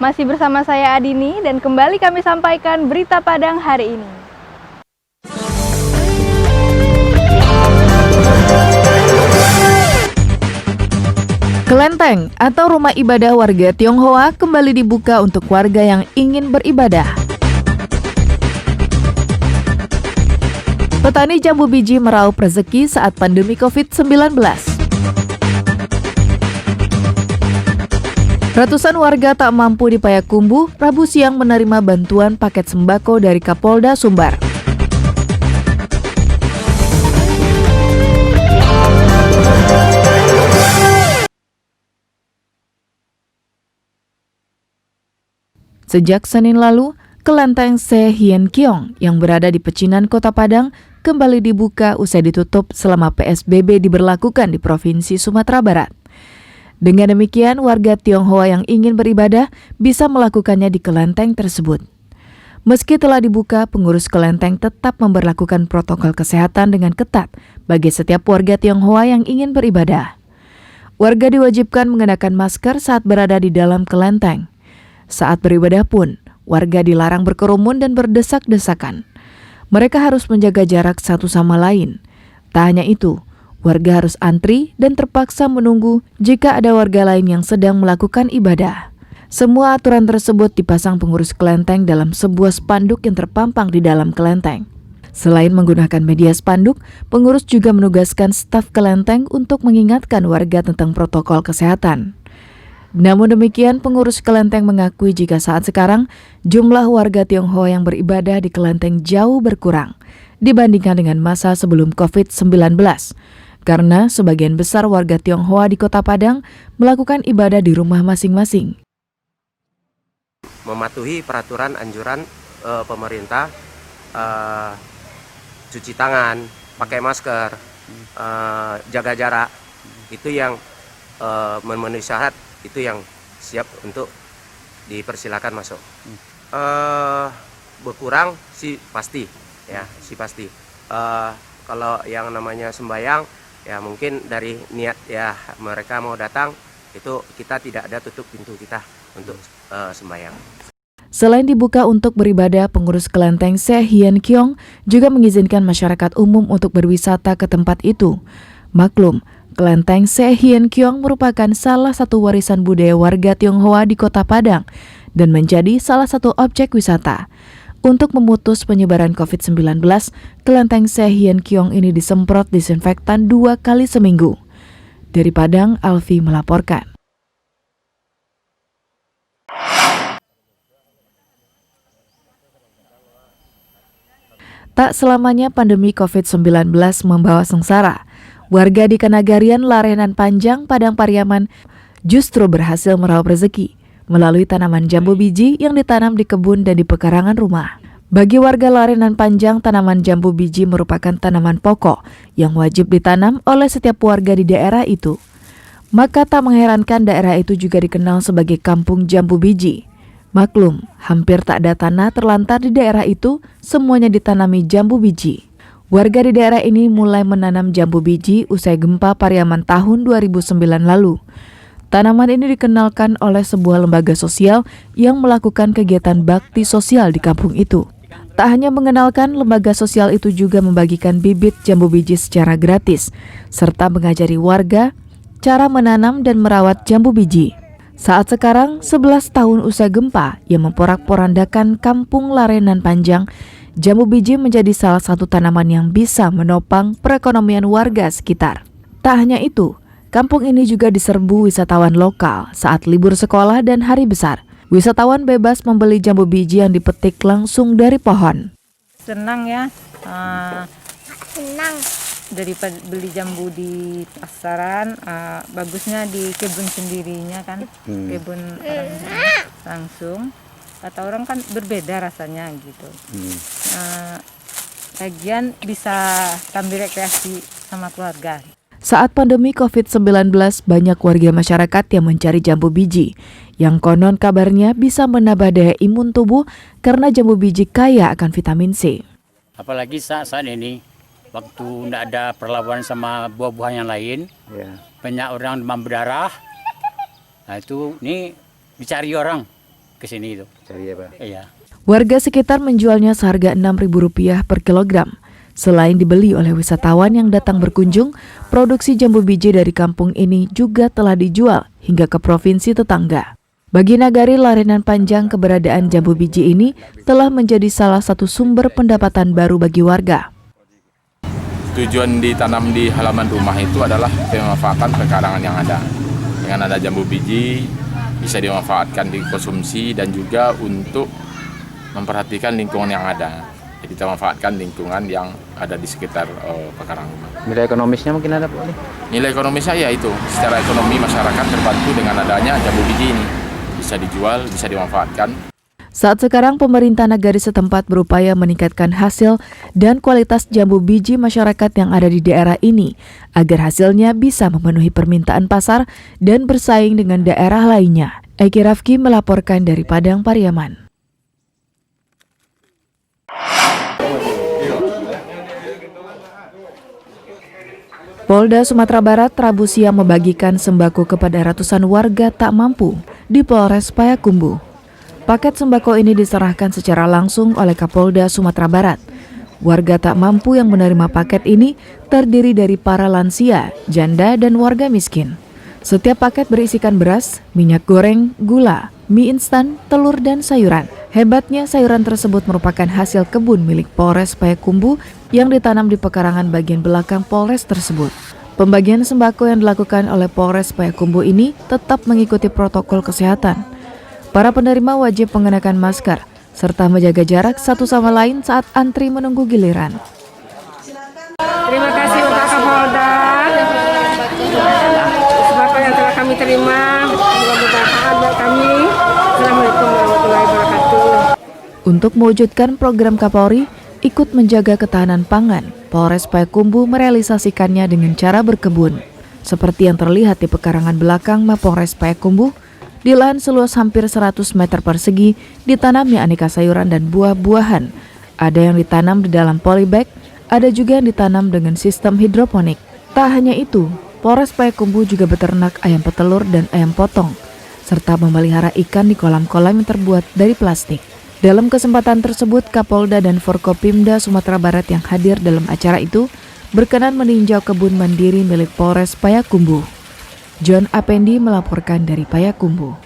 Masih bersama saya Adini dan kembali kami sampaikan berita Padang hari ini. Kelenteng atau rumah ibadah warga Tionghoa kembali dibuka untuk warga yang ingin beribadah. Petani jambu biji meraup rezeki saat pandemi COVID-19. Ratusan warga tak mampu di Payakumbuh, Rabu siang menerima bantuan paket sembako dari Kapolda Sumbar. Sejak Senin lalu, Kelenteng Se Hien Kiong yang berada di pecinan Kota Padang kembali dibuka usai ditutup selama PSBB diberlakukan di Provinsi Sumatera Barat. Dengan demikian, warga Tionghoa yang ingin beribadah bisa melakukannya di kelenteng tersebut. Meski telah dibuka, pengurus kelenteng tetap memberlakukan protokol kesehatan dengan ketat bagi setiap warga Tionghoa yang ingin beribadah. Warga diwajibkan mengenakan masker saat berada di dalam kelenteng. Saat beribadah pun, warga dilarang berkerumun dan berdesak-desakan. Mereka harus menjaga jarak satu sama lain. Tak hanya itu, warga harus antri dan terpaksa menunggu jika ada warga lain yang sedang melakukan ibadah. Semua aturan tersebut dipasang pengurus kelenteng dalam sebuah spanduk yang terpampang di dalam kelenteng. Selain menggunakan media spanduk, pengurus juga menugaskan staf kelenteng untuk mengingatkan warga tentang protokol kesehatan. Namun demikian, pengurus kelenteng mengakui jika saat sekarang jumlah warga Tionghoa yang beribadah di kelenteng jauh berkurang dibandingkan dengan masa sebelum COVID-19. Karena sebagian besar warga Tionghoa di Kota Padang melakukan ibadah di rumah masing-masing. Mematuhi peraturan anjuran pemerintah, cuci tangan, pakai masker, jaga jarak, itu yang memenuhi syarat, itu yang siap untuk dipersilakan masuk. Berkurang sih pasti, ya sih pasti. Kalau yang namanya sembahyang, ya mungkin dari niat ya mereka mau datang, itu kita tidak ada tutup pintu kita untuk sembahyang. Selain dibuka untuk beribadah, pengurus kelenteng Se Hien Kiong juga mengizinkan masyarakat umum untuk berwisata ke tempat itu. Maklum, kelenteng Se Hien Kiong merupakan salah satu warisan budaya warga Tionghoa di Kota Padang dan menjadi salah satu objek wisata. Untuk memutus penyebaran COVID-19, kelenteng Se Hien Kiong ini disemprot disinfektan 2 kali seminggu. Dari Padang, Alfi melaporkan. Tak selamanya pandemi COVID-19 membawa sengsara. Warga di Kanagarian, Larenan Panjang, Padang Pariaman justru berhasil meraup rezeki melalui tanaman jambu biji yang ditanam di kebun dan di pekarangan rumah. Bagi warga Larenan Panjang, tanaman jambu biji merupakan tanaman pokok yang wajib ditanam oleh setiap warga di daerah itu. Maka tak mengherankan daerah itu juga dikenal sebagai kampung jambu biji. Maklum, hampir tak ada tanah terlantar di daerah itu, semuanya ditanami jambu biji. Warga di daerah ini mulai menanam jambu biji usai gempa Pariaman tahun 2009 lalu. Tanaman ini dikenalkan oleh sebuah lembaga sosial yang melakukan kegiatan bakti sosial di kampung itu. Tak hanya mengenalkan, lembaga sosial itu juga membagikan bibit jambu biji secara gratis, serta mengajari warga cara menanam dan merawat jambu biji. Saat sekarang, 11 tahun usai gempa yang memporak-porandakan kampung Larenan Panjang, jambu biji menjadi salah satu tanaman yang bisa menopang perekonomian warga sekitar. Tak hanya itu, kampung ini juga diserbu wisatawan lokal saat libur sekolah dan hari besar. Wisatawan bebas membeli jambu biji yang dipetik langsung dari pohon. Senang ya, Senang. daripada beli jambu di pasaran, bagusnya di kebun sendirinya kan, kebun orang langsung. Kata orang kan berbeda rasanya gitu. Lagian bisa sambil rekreasi sama keluarga. Saat pandemi COVID-19, banyak warga masyarakat yang mencari jambu biji, yang konon kabarnya bisa menambah daya imun tubuh karena jambu biji kaya akan vitamin C. Apalagi saat ini, waktu tidak ada perlawanan sama buah-buahan yang lain, banyak orang demam berdarah. Nah itu, ini dicari orang ke sini itu. Cari apa? Iya. Warga sekitar menjualnya seharga Rp6.000 per kilogram. Selain dibeli oleh wisatawan yang datang berkunjung, produksi jambu biji dari kampung ini juga telah dijual hingga ke provinsi tetangga. Bagi Nagari Larenan Panjang, keberadaan jambu biji ini telah menjadi salah satu sumber pendapatan baru bagi warga. Tujuan ditanam di halaman rumah itu adalah pemanfaatan pekarangan yang ada. Dengan ada jambu biji, bisa dimanfaatkan dikonsumsi dan juga untuk memperhatikan lingkungan yang ada. Jadi kita manfaatkan lingkungan yang ada di sekitar pekarangan rumah. Nilai ekonomisnya mungkin ada Bu? Nilai ekonomisnya ya itu, secara ekonomi masyarakat terbantu dengan adanya jambu biji ini. Bisa dijual, bisa dimanfaatkan. Saat sekarang pemerintah Nagari setempat berupaya meningkatkan hasil dan kualitas jambu biji masyarakat yang ada di daerah ini agar hasilnya bisa memenuhi permintaan pasar dan bersaing dengan daerah lainnya. Eki Rafki melaporkan dari Padang Pariaman. Polda Sumatera Barat Rabu siang membagikan sembako kepada ratusan warga tak mampu di Polres Payakumbuh. Paket sembako ini diserahkan secara langsung oleh Kapolda Sumatera Barat. Warga tak mampu yang menerima paket ini terdiri dari para lansia, janda, dan warga miskin. Setiap paket berisikan beras, minyak goreng, gula, mie instan, telur, dan sayuran. Hebatnya, sayuran tersebut merupakan hasil kebun milik Polres Payakumbuh yang ditanam di pekarangan bagian belakang Polres tersebut. Pembagian sembako yang dilakukan oleh Polres Payakumbuh ini tetap mengikuti protokol kesehatan. Para penerima wajib mengenakan masker, serta menjaga jarak satu sama lain saat antri menunggu giliran. Terima kasih untuk Kapolda. Sembako yang telah kami terima, semoga bermanfaat buat kami. Assalamualaikum warahmatullahi wabarakatuh. Untuk mewujudkan program Kapolri, ikut menjaga ketahanan pangan, Polres Payakumbuh merealisasikannya dengan cara berkebun. Seperti yang terlihat di pekarangan belakang Mapolres Payakumbuh, di lahan seluas hampir 100 meter persegi ditanamnya aneka sayuran dan buah-buahan. Ada yang ditanam di dalam polybag, ada juga yang ditanam dengan sistem hidroponik. Tak hanya itu, Polres Payakumbuh juga beternak ayam petelur dan ayam potong, serta memelihara ikan di kolam-kolam yang terbuat dari plastik. Dalam kesempatan tersebut, Kapolda dan Forkopimda Sumatera Barat yang hadir dalam acara itu berkenan meninjau kebun mandiri milik Polres Payakumbuh. John Apendi melaporkan dari Payakumbuh.